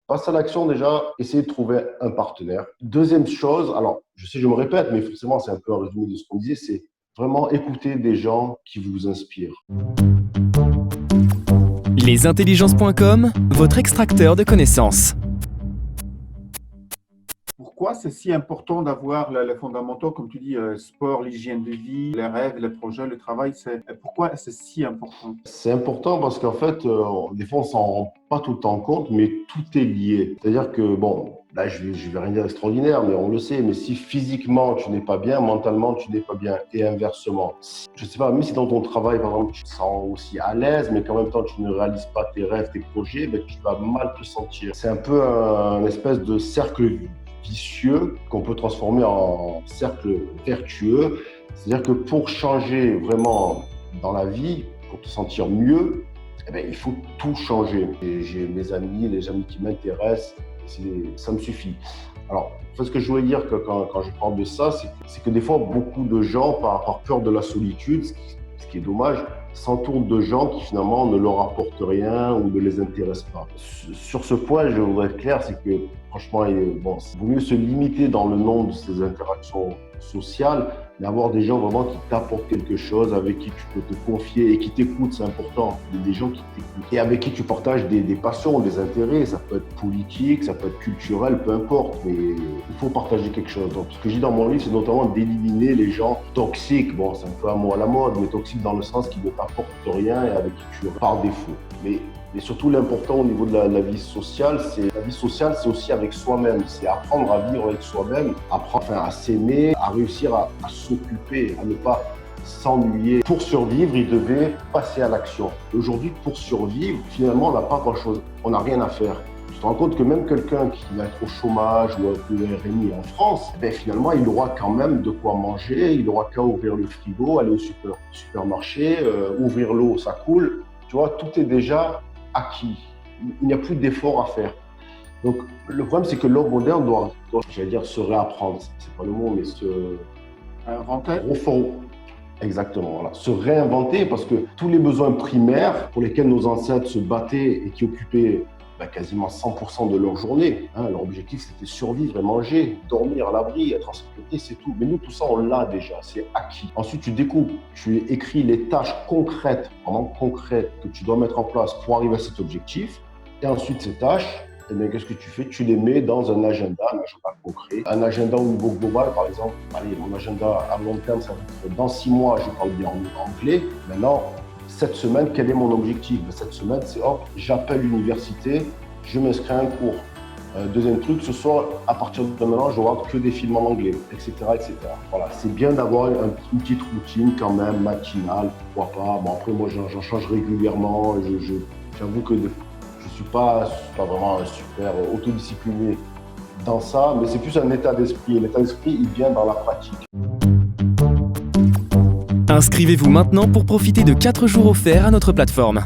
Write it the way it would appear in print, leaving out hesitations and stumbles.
Passe à l'action déjà, essayer de trouver un partenaire. Deuxième chose, alors je sais, je me répète, mais forcément c'est un peu un résumé de ce qu'on disait, c'est vraiment écouter des gens qui vous inspirent. Lesintelligences.com, votre extracteur de connaissances. Pourquoi c'est si important d'avoir les fondamentaux, comme tu dis, sport, l'hygiène de vie, les rêves, les projets, le travail, pourquoi c'est si important? C'est important parce qu'en fait, des fois on s'en rend pas tout le temps compte, mais tout est lié. C'est-à-dire que, bon, là je vais rien dire extraordinaire, mais on le sait, mais si physiquement tu n'es pas bien, mentalement tu n'es pas bien, et inversement. Je sais pas, même si dans ton travail, par exemple, tu te sens aussi à l'aise, mais qu'en même temps tu ne réalises pas tes rêves, tes projets, ben, tu vas mal te sentir. C'est un peu un espèce de cercle vicieux qu'on peut transformer en cercle vertueux. C'est-à-dire que pour changer vraiment dans la vie, pour te sentir mieux, eh bien, il faut tout changer. Et j'ai mes amis, les amis qui m'intéressent, ça me suffit. Alors, ce que je voulais dire quand je parle de ça, c'est que des fois, beaucoup de gens, par peur de la solitude, ce qui est dommage, s'entourent de gens qui finalement ne leur apportent rien ou ne les intéressent pas. Sur ce point, je voudrais être clair, c'est que franchement, il vaut mieux se limiter dans le nom de ces interactions sociales, mais avoir des gens vraiment qui t'apportent quelque chose, avec qui tu peux te confier et qui t'écoutent, c'est important. Des gens qui t'écoutent et avec qui tu partages des passions, des intérêts. Ça peut être politique, ça peut être culturel, peu importe, mais il faut partager quelque chose. Donc, ce que je dis dans mon livre, c'est notamment d'éliminer les gens toxiques. Bon, c'est un peu un mot à la mode, mais toxiques dans le sens qui ne t'apportent rien et avec qui tu par défaut. Mais surtout, l'important au niveau de la vie sociale, c'est aussi avec soi-même. C'est apprendre à vivre avec soi-même, apprendre à s'aimer, à réussir à s'occuper, à ne pas s'ennuyer. Pour survivre, il devait passer à l'action. Aujourd'hui, pour survivre, finalement, on n'a pas grand-chose. On n'a rien à faire. Tu te rends compte que même quelqu'un qui va être au chômage ou avec le RMI en France, ben finalement, il aura quand même de quoi manger, il aura qu'à ouvrir le frigo, aller au supermarché, ouvrir l'eau, ça coule. Tu vois, tout est déjà acquis. Il n'y a plus d'efforts à faire. Donc, le problème, c'est que l'homme moderne doit, j'allais dire, se réapprendre. C'est pas le mot, mais se Inventer. Exactement, voilà. Se réinventer, parce que tous les besoins primaires pour lesquels nos ancêtres se battaient et qui occupaient quasiment 100% de leur journée, leur objectif, c'était survivre et manger, dormir à l'abri, être en sécurité, c'est tout. Mais nous, tout ça, on l'a déjà, c'est acquis. Ensuite, tu découpes, tu écris les tâches concrètes, vraiment concrètes, que tu dois mettre en place pour arriver à cet objectif. Et ensuite, ces tâches, eh bien, qu'est-ce que tu fais? Tu les mets dans un agenda concret. Un agenda au niveau global, par exemple. Allez, mon agenda à long terme, ça va être dans 6 mois, je parle bien en anglais. Maintenant, cette semaine, quel est mon objectif? Cette semaine, c'est j'appelle l'université, je m'inscris à un cours. Deuxième truc, ce soir, à partir de maintenant, je regarde que des films en anglais, etc., etc. Voilà, c'est bien d'avoir une petite routine quand même, matinale, pourquoi pas. Bon, après, moi, j'en change régulièrement. J'avoue que je suis pas vraiment super autodiscipliné dans ça, mais c'est plus un état d'esprit. L'état d'esprit, il vient dans la pratique. Inscrivez-vous maintenant pour profiter de 4 jours offerts à notre plateforme.